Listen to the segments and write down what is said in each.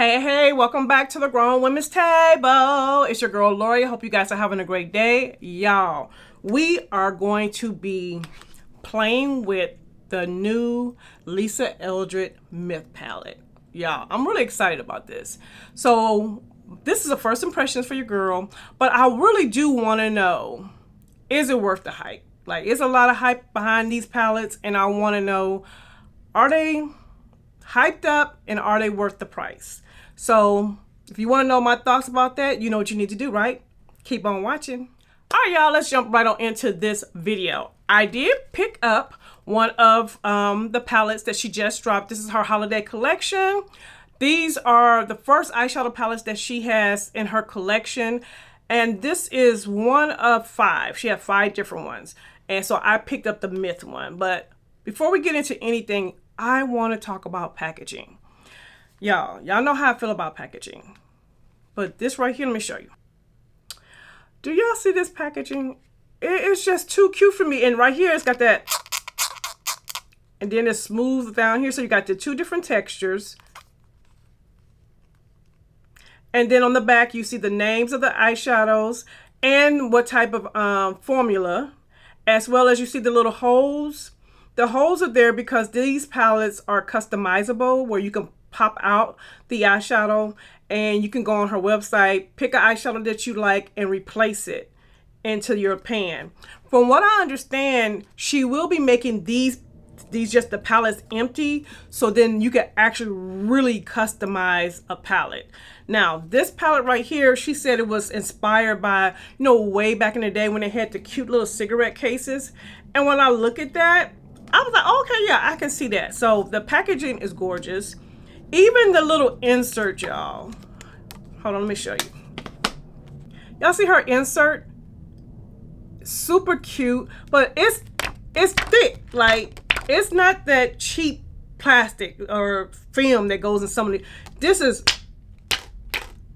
Hey, welcome back to the Grown Women's Table. It's your girl Lori. I hope you guys are having a great day. Y'all, we are going to be playing with the new Lisa Eldridge Myth palette. Y'all, I'm really excited about this. So this is a first impressions for your girl, but I really do want to know, is it worth the hype? Like, it's a lot of hype behind these palettes, and I want to know, are they hyped up and are they worth the price? So if you want to know my thoughts about that, you know what you need to do, right? Keep on watching. All right, y'all, let's jump right on into this video. I did pick up one of the palettes that she just dropped. This is her holiday collection. These are the first eyeshadow palettes that she has in her collection, and this is one of 5. She had 5 different ones, and so I picked up the Myth one. But before we get into anything, I want to talk about packaging. Y'all know how I feel about packaging. But this right here, let me show you. Do y'all see this packaging? It's just too cute for me. And right here, it's got that. And then it's smooth down here. So you got the 2 different textures. And then on the back, you see the names of the eyeshadows and what type of formula, as well as you see the little holes. The holes are there because these palettes are customizable, where you can pop out the eyeshadow and you can go on her website, pick an eyeshadow that you like and replace it into your pan. From what I understand, she will be making these just the palettes empty, so then you can actually really customize a palette. Now, this palette right here, she said it was inspired by, way back in the day when they had the cute little cigarette cases. And when I look at that, I was like, okay, yeah, I can see that. So the packaging is gorgeous. Even the little insert, y'all. Hold on, let me show you. Y'all see her insert? Super cute, but it's thick. Like, it's not that cheap plastic or film that goes in some of the. This is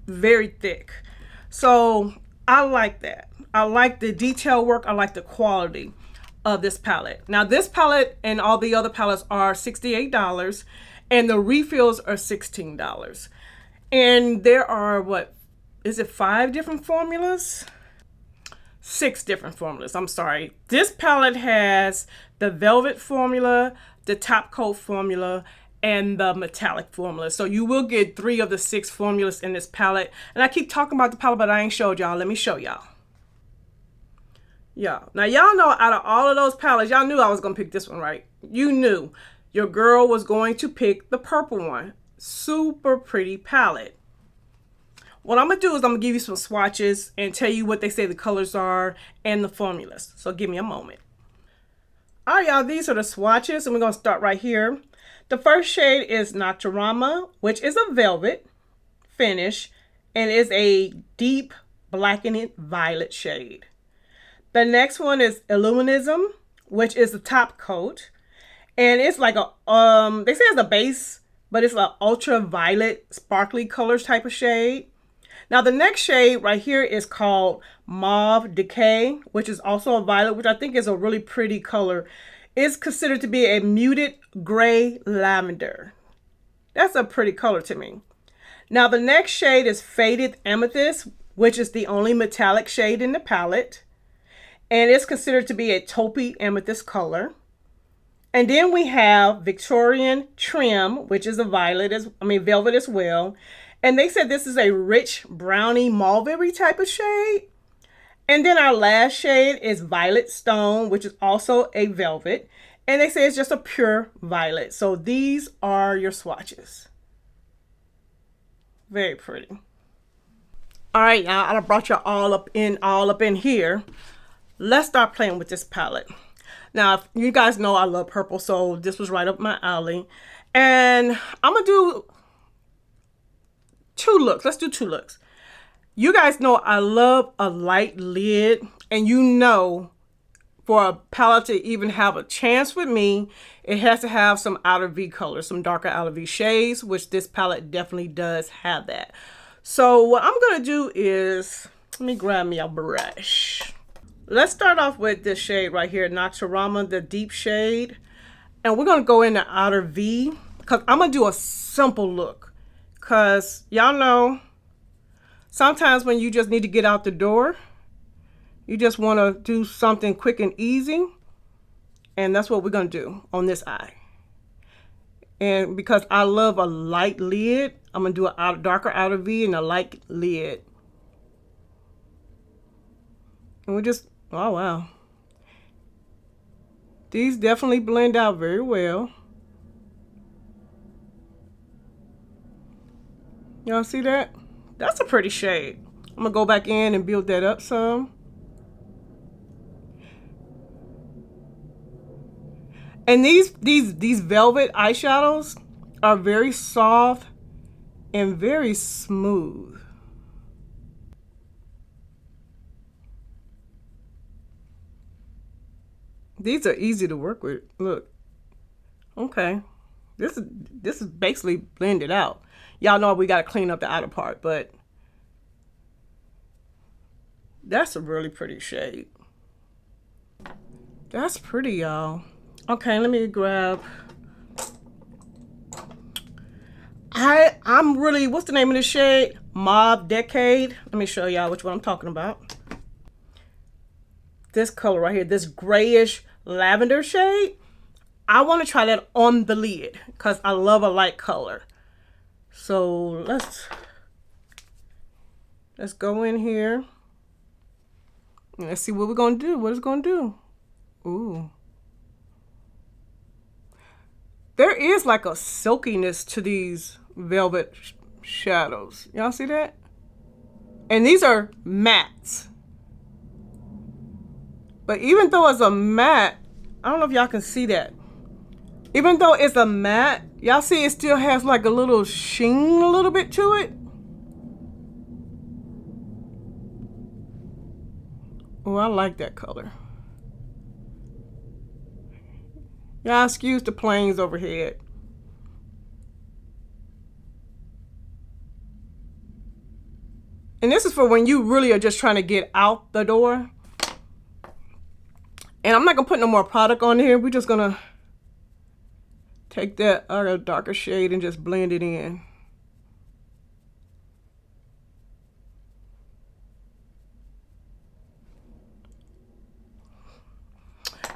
very thick. So I like that. I like the detail work. I like the quality of this palette. Now, this palette and all the other palettes are $68, and the refills are $16. And there are, what is it, 5 different formulas? 6 different formulas. I'm sorry. This palette has the velvet formula, the top coat formula, and the metallic formula. So you will get 3 of the 6 formulas in this palette. And I keep talking about the palette, but I ain't showed y'all. Let me show y'all. Yeah. Now, y'all know out of all of those palettes, y'all knew I was going to pick this one, right? You knew your girl was going to pick the purple one. Super pretty palette. What I'm going to do is I'm going to give you some swatches and tell you what they say the colors are and the formulas. So give me a moment. All right, y'all, these are the swatches, and we're going to start right here. The first shade is Nocturama, which is a velvet finish, and is a deep blackened violet shade. The next one is Illuminism, which is the top coat. And it's like a, they say it's a base, but it's an ultraviolet, sparkly colors type of shade. Now, the next shade right here is called Mauve Decay, which is also a violet, which I think is a really pretty color. It's considered to be a muted gray lavender. That's a pretty color to me. Now, the next shade is Faded Amethyst, which is the only metallic shade in the palette. And it's considered to be a taupey amethyst color. And then we have Victorian Trim, which is a velvet as well. And they said this is a rich brownie mulberry type of shade. And then our last shade is Violet Stone, which is also a velvet. And they say it's just a pure violet. So these are your swatches. Very pretty. All right, now I brought you all up in here. Let's start playing with this palette. Now, you guys know I love purple, so this was right up my alley. And I'm going to do 2 looks. Let's do 2 looks. You guys know I love a light lid. And you know, for a palette to even have a chance with me, it has to have some outer V colors, some darker outer V shades, which this palette definitely does have that. So what I'm going to do is, let me grab me a brush. Let's start off with this shade right here, Nocturama, the deep shade. And we're going to go in the outer V, because I'm going to do a simple look. Because y'all know sometimes when you just need to get out the door, you just want to do something quick and easy. And that's what we're going to do on this eye. And because I love a light lid, I'm going to do a darker outer V and a light lid. And we just, oh wow. These definitely blend out very well. Y'all see that? That's a pretty shade. I'm gonna go back in and build that up some. And these velvet eyeshadows are very soft and very smooth. These are easy to work with. Look. Okay. This is basically blended out. Y'all know we got to clean up the outer part, but that's a really pretty shade. That's pretty, y'all. Okay, let me grab. I'm really, what's the name of this shade? Mauve Decade. Let me show y'all which one I'm talking about. This color right here, this grayish lavender shade. I want to try that on the lid because I love a light color. So let's go in here. Let's see what we're going to do. What it's going to do. Ooh. There is like a silkiness to these velvet shadows. Y'all see that? And these are mattes. But even though it's a matte, I don't know if y'all can see that. Even though it's a matte, y'all see it still has like a little sheen a little bit to it. Oh, I like that color. Y'all excuse the planes overhead. And this is for when you really are just trying to get out the door. And I'm not gonna put no more product on here. We're just gonna take that other darker shade and just blend it in.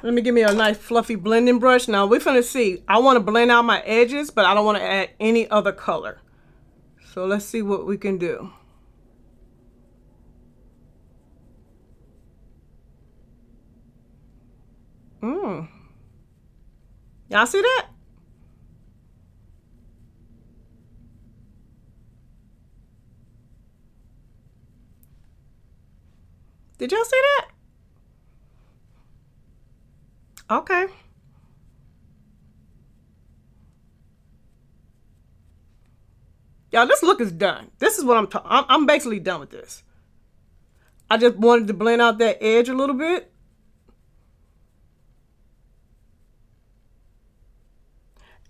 Let me give me a nice fluffy blending brush. Now we're gonna see. I want to blend out my edges, but I don't want to add any other color. So let's see what we can do. Y'all see that? Did y'all see that? Okay. Y'all, this look is done. This is what I'm talking. I'm basically done with this. I just wanted to blend out that edge a little bit.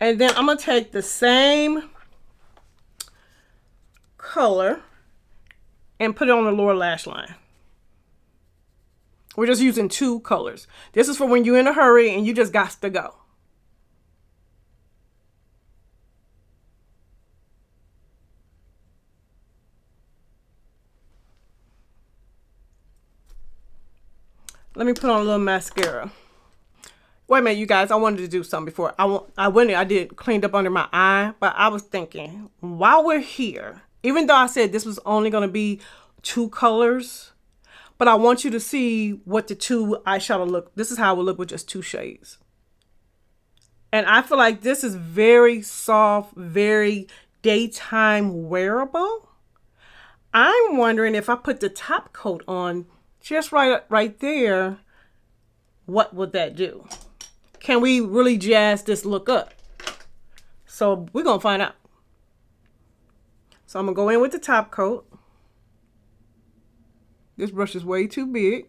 And then I'm going to take the same color and put it on the lower lash line. We're just using two colors. This is for when you're in a hurry and you just got to go. Let me put on a little mascara. Wait a minute, you guys. I wanted to do something before. I did cleaned up under my eye, but I was thinking while we're here, even though I said this was only going to be two colors, but I want you to see what the two eyeshadow look. This is how it would look with just two shades. And I feel like this is very soft, very daytime wearable. I'm wondering if I put the top coat on just right there, what would that do? Can we really jazz this look up? So we're going to find out. So I'm going to go in with the top coat. This brush is way too big.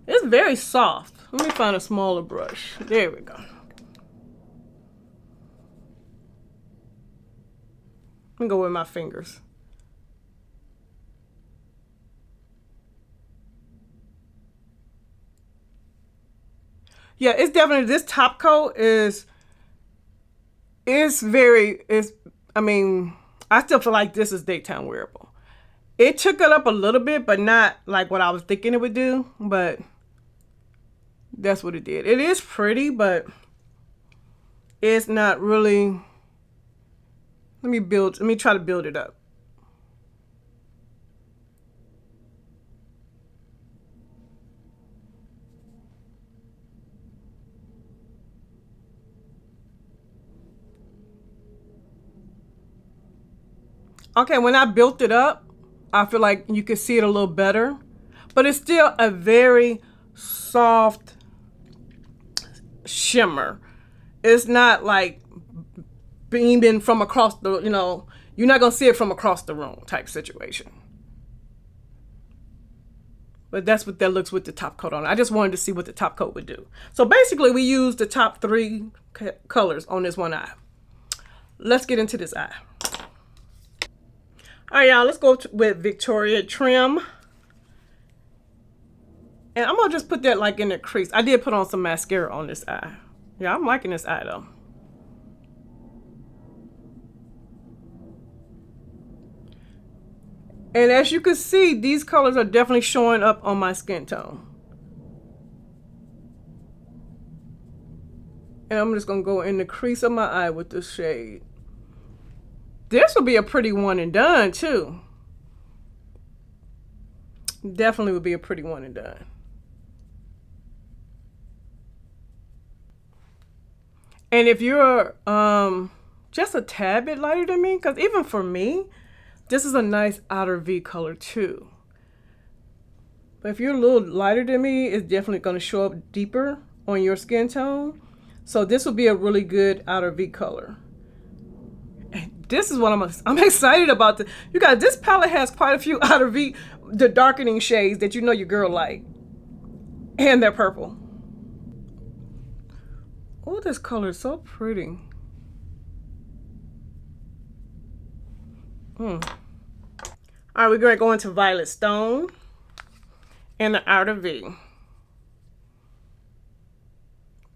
It's very soft. Let me find a smaller brush. There we go. Let me go with my fingers. Yeah, it's definitely, this top coat is very, is, I mean, I still feel like this is daytime wearable. It took it up a little bit, but not like what I was thinking it would do, but that's what it did. It is pretty, but it's not really, let me try to build it up. Okay, when I built it up, I feel like you could see it a little better, but it's still a very soft shimmer. It's not like beaming from across the, you're not going to see it from across the room type situation. But that's what that looks with the top coat on. I just wanted to see what the top coat would do. So basically we used the top 3 colors on this one eye. Let's get into this eye. All right, y'all, let's go with Victoria Trim. And I'm going to just put that like in the crease. I did put on some mascara on this eye. Yeah, I'm liking this eye though. And as you can see, these colors are definitely showing up on my skin tone. And I'm just going to go in the crease of my eye with this shade. This will be a pretty one and done too. Definitely would be a pretty one and done. And if you're just a tad bit lighter than me, because even for me, this is a nice outer V color too. But if you're a little lighter than me, it's definitely going to show up deeper on your skin tone. So this will be a really good outer V color. And this is what I'm excited about. You guys, this palette has quite a few outer V, the darkening shades that you know your girl like. And they're purple. Oh, this color is so pretty. All right, we're going to go into Violet Stone and the outer V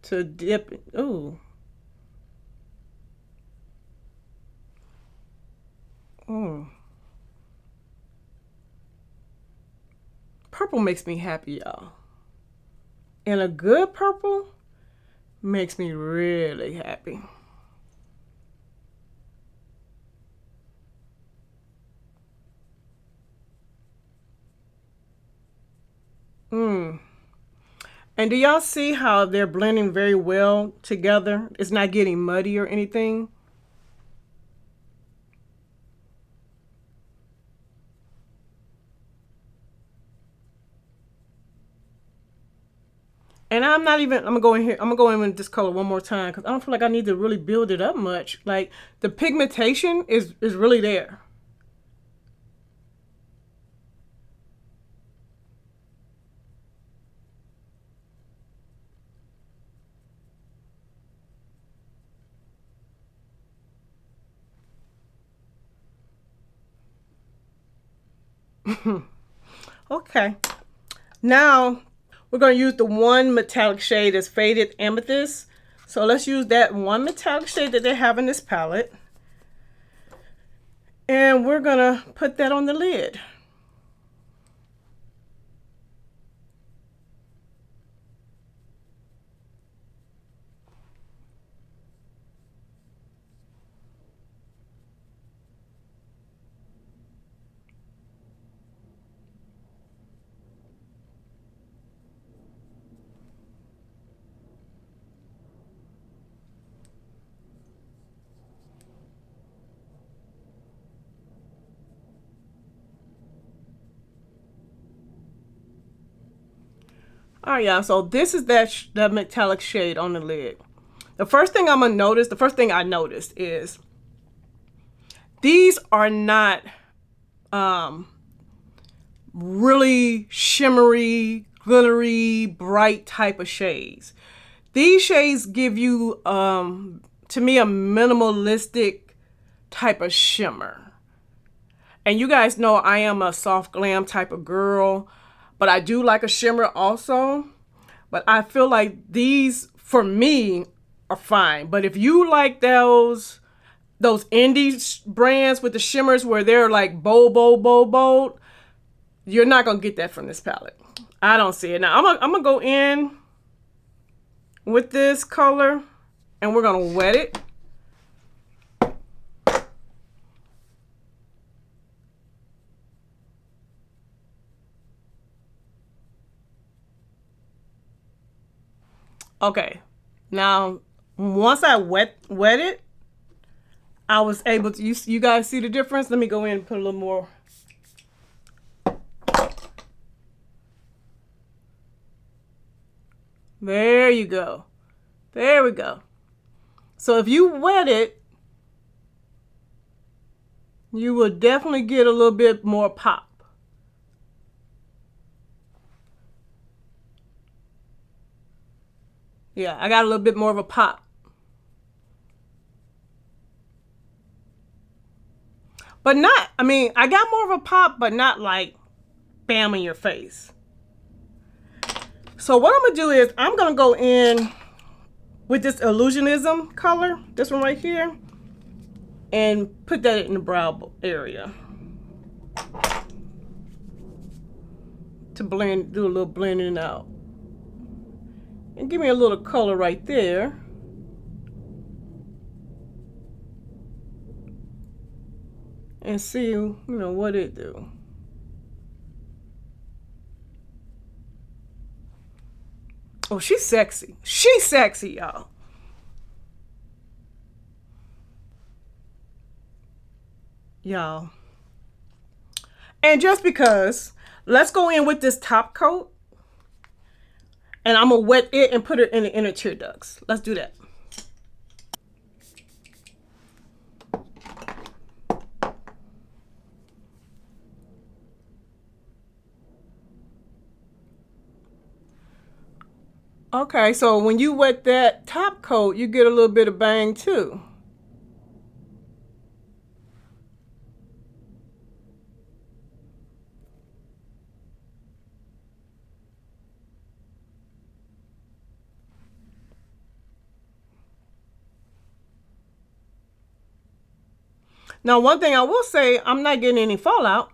to dip. Ooh. Purple makes me happy, y'all. And a good purple makes me really happy. And do y'all see how they're blending very well together? It's not getting muddy or anything. And I'm gonna go in here, I'm gonna go in with this color one more time because I don't feel like I need to really build it up much. Like the pigmentation is really there. Okay. Now we're going to use the one metallic shade that's Faded Amethyst. So let's use that one metallic shade that they have in this palette. And we're going to put that on the lid. All right, y'all. So this is the metallic shade on the lid. The first thing I noticed is these are not really shimmery, glittery, bright type of shades. These shades give you, to me, a minimalistic type of shimmer. And you guys know I am a soft glam type of girl, but I do like a shimmer also. But I feel like these, for me, are fine. But if you like those indie brands with the shimmers where they're like bold, bold, bold, bold, you're not going to get that from this palette. I don't see it. Now, I'm going to go in with this color and we're going to wet it. Okay, now once I wet it, I was able to, you guys see the difference? Let me go in and put a little more. There you go. There we go. So if you wet it, you will definitely get a little bit more pop. Yeah, I got a little bit more of a pop. But not, I mean, I got more of a pop, but not like bam in your face. So what I'm going to do is I'm going to go in with this Illusionism color, this one right here, and put that in the brow area to blend, do a little blending out. And give me a little color right there. And see, you know, what it do. Oh, she's sexy. She's sexy, y'all. Y'all. And just because, let's go in with this top coat. And I'm going to wet it and put it in the inner tear ducts. Let's do that. Okay, so when you wet that top coat, you get a little bit of bang too. Now, one thing I will say, I'm not getting any fallout.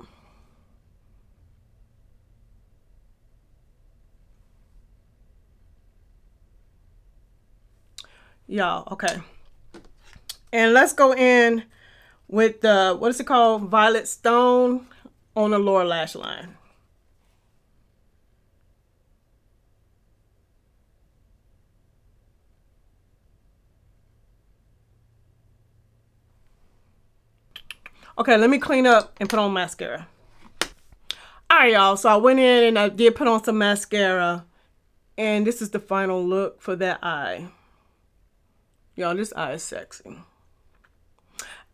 Y'all, okay. And let's go in with the, what is it called? Violet Stone on the lower lash line. Okay, let me clean up and put on mascara. All right, y'all. So I went in and I did put on some mascara. And this is the final look for that eye. Y'all, this eye is sexy.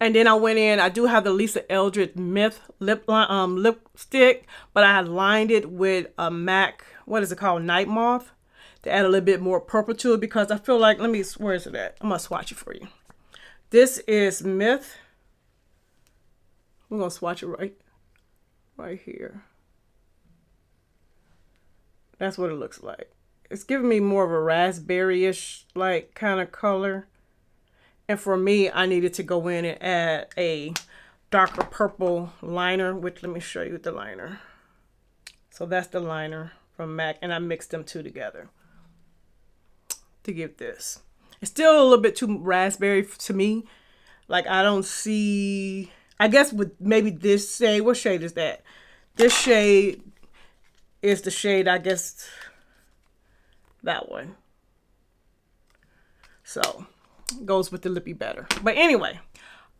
And then I went in, I do have the Lisa Eldridge Myth lipstick, but I lined it with a MAC, what is it called, Night Moth, to add a little bit more purple to it because I feel like, where is it at? I'm going to swatch it for you. This is Myth. I'm going to swatch it right here. That's what it looks like. It's giving me more of a raspberry-ish like kind of color. And for me, I needed to go in and add a darker purple liner, which let me show you the liner. So that's the liner from MAC, and I mixed them two together to give this. It's still a little bit too raspberry to me. Like I don't see, I guess with maybe this shade, what shade is that? This shade is the shade, I guess, that one. So goes with the lippy better. But anyway,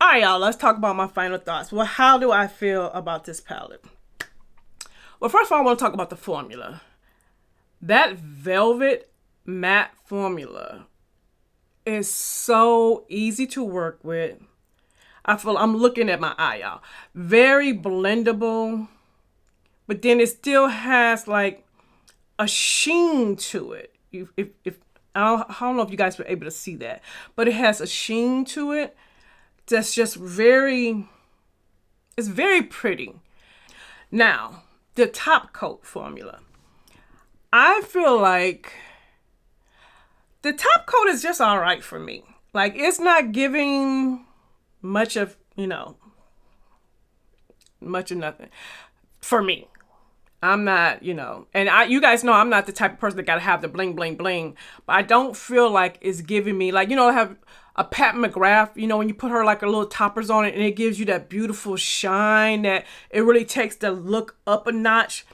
all right, y'all, let's talk about my final thoughts. Well, how do I feel about this palette? Well, first of all, I want to talk about the formula. That velvet matte formula is so easy to work with. I feel, I'm looking at my eye, y'all. Very blendable, but then it still has like a sheen to it. If I don't know if you guys were able to see that, but it has a sheen to it that's just very, it's very pretty. Now, the top coat formula. I feel like The top coat is just all right for me. Like, it's not giving much of, much of nothing for me. I'm not, and you guys know I'm not the type of person that gotta have the bling, bling, bling, but I don't feel like it's giving me, like, I have a Pat McGrath, when you put her like a little toppers on it and it gives you that beautiful shine that it really takes the look up a notch.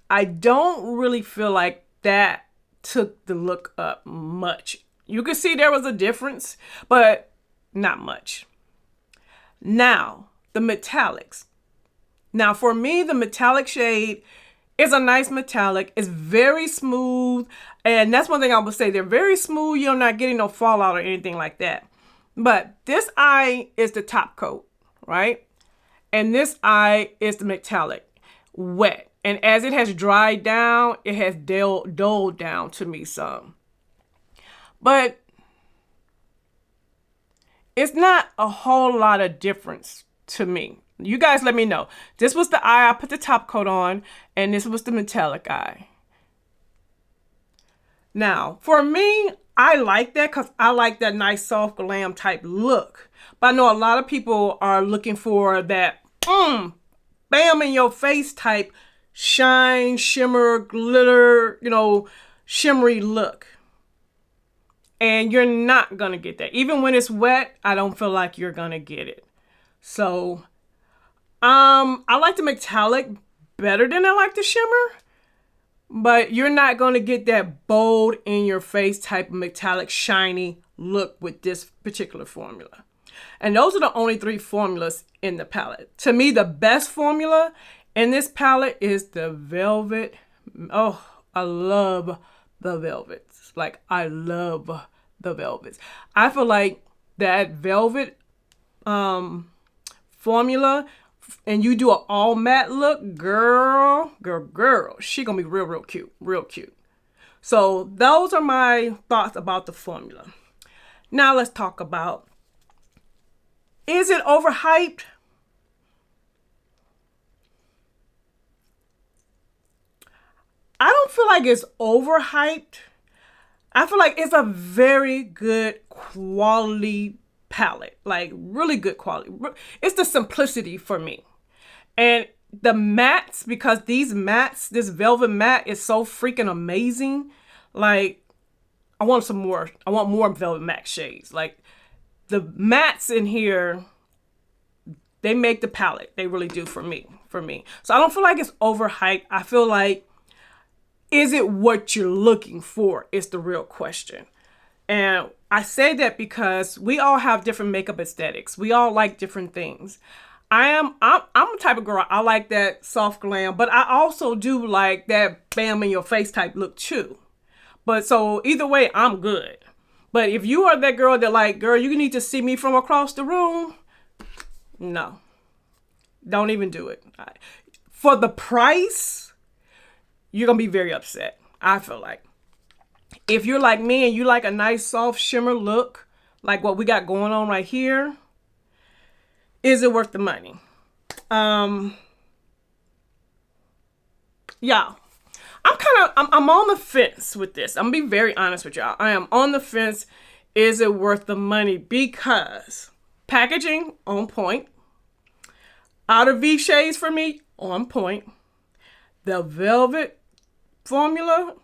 I don't really feel like that took the look up much. You can see there was a difference, but not much. Now, the metallics. Now, for me, the metallic shade is a nice metallic. It's very smooth. And that's one thing I would say. They're very smooth. You're not getting no fallout or anything like that. But this eye is the top coat, right? And this eye is the metallic, wet. And as it has dried down, it has dulled down to me some. But it's not a whole lot of difference to me. You guys let me know. This was the eye I put the top coat on, and this was the metallic eye. Now, for me, I like that because I like that nice soft glam type look. But I know a lot of people are looking for that bam in your face type shine, shimmer, glitter, shimmery look. And you're not going to get that. Even when it's wet, I don't feel like you're going to get it. So, I like the metallic better than I like the shimmer. But you're not going to get that bold in your face type of metallic shiny look with this particular formula. And those are the only 3 formulas in the palette. To me, the best formula in this palette is the velvet. Oh, I love the velvets. Like, I love the velvets. I feel like that velvet formula, and you do an all matte look, girl, she gonna be real cute. So those are my thoughts about the formula. Now let's talk about, is it overhyped? I don't feel like it's overhyped. I feel like it's a very good quality palette, like really good quality. It's the simplicity for me. And the mattes, because these mattes, this velvet matte is so freaking amazing. Like, I want more velvet matte shades. Like, the mattes in here, they make the palette. They really do for me. So I don't feel like it's overhyped. I feel like, is it what you're looking for is the real question. And I say that because we all have different makeup aesthetics. We all like different things. I'm a type of girl, I like that soft glam, but I also do like that bam in your face type look too. But so either way, I'm good. But if you are that girl that like, girl, you need to see me from across the room, no. Don't even do it. For the price, you're going to be very upset, I feel like. If you're like me and you like a nice soft shimmer look, like what we got going on right here, is it worth the money? Yeah, I'm on the fence with this. I'm gonna be very honest with y'all. I am on the fence. Is it worth the money? Because packaging on point. Outer V shades for me on point. The velvet formula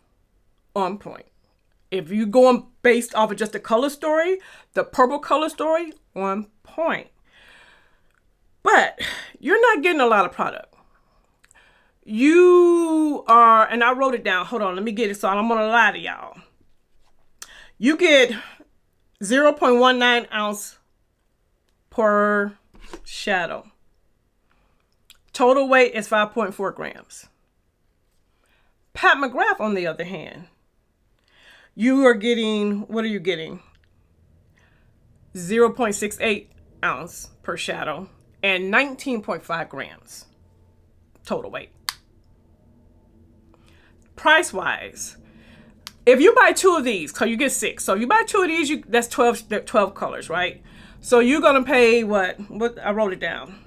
on point. If you're going based off of just the color story, the purple color story on point. But you're not getting a lot of product. You are, and I wrote it down. Hold on, let me get it so I'm going to lie to y'all. You get 0.19 ounce per shadow. Total weight is 5.4 grams. Pat McGrath, on the other hand, you are getting, what are you getting? 0.68 ounce per shadow and 19.5 grams total weight. Price wise, if you buy 2 of these, because you get 6. So if you buy 2 of these, that's 12 colors, right? So you're going to pay what I wrote it down.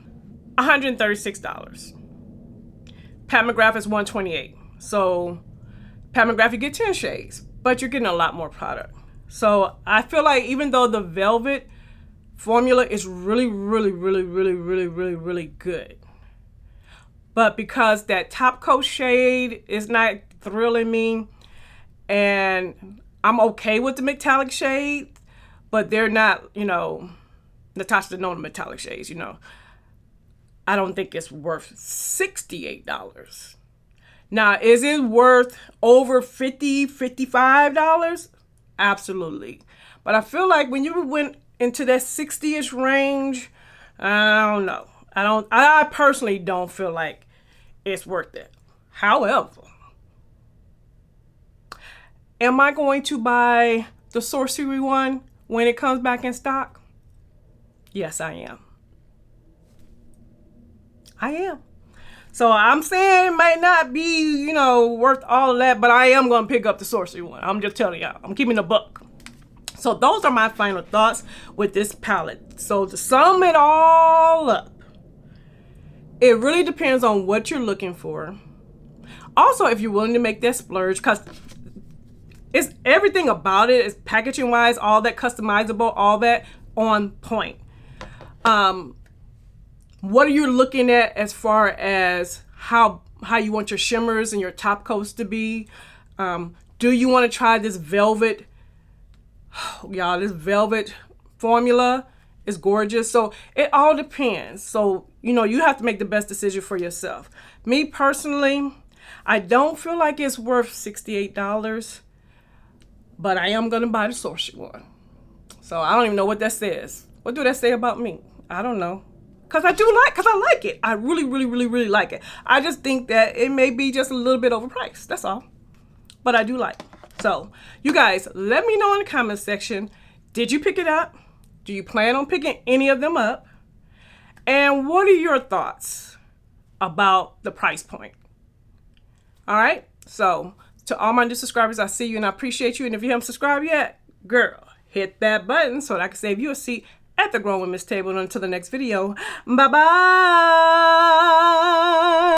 $136. Pat McGrath is $128. So Pat McGrath, you get 10 shades, but you're getting a lot more product. So I feel like even though the velvet formula is really, really, really, really, really, really, really good, but because that top coat shade is not thrilling me, and I'm okay with the metallic shade, but they're not, you know, Natasha know the metallic shades, you know. I don't think it's worth $68. Now, is it worth over $50, $55? Absolutely. But I feel like when you went into that 60-ish range, I don't know. I personally don't feel like it's worth it. However, am I going to buy the Sorcery one when it comes back in stock? Yes, I am. I am. So I'm saying it might not be, you know, worth all of that, but I am going to pick up the Sorcery one. I'm just telling y'all. I'm keeping a buck. So those are my final thoughts with this palette. So to sum it all up, it really depends on what you're looking for. Also, if you're willing to make that splurge, because it's everything about it is packaging wise, all that customizable, all that on point. What are you looking at as far as how you want your shimmers and your top coats to be? Do you want to try this velvet? Y'all, this velvet formula is gorgeous. So it all depends. So, you know, you have to make the best decision for yourself. Me personally, I don't feel like it's worth $68, but I am going to buy the Sorcery one. So I don't even know what that says. What do that say about me? I don't know. Because I like it. I really, really, really, really like it. I just think that it may be just a little bit overpriced. That's all. But I do like it. So, you guys, let me know in the comment section. Did you pick it up? Do you plan on picking any of them up? And what are your thoughts about the price point? All right? So, to all my new subscribers, I see you and I appreciate you. And if you haven't subscribed yet, girl, hit that button so that I can save you a seat at the Grown Women's table. And until the next video, bye-bye.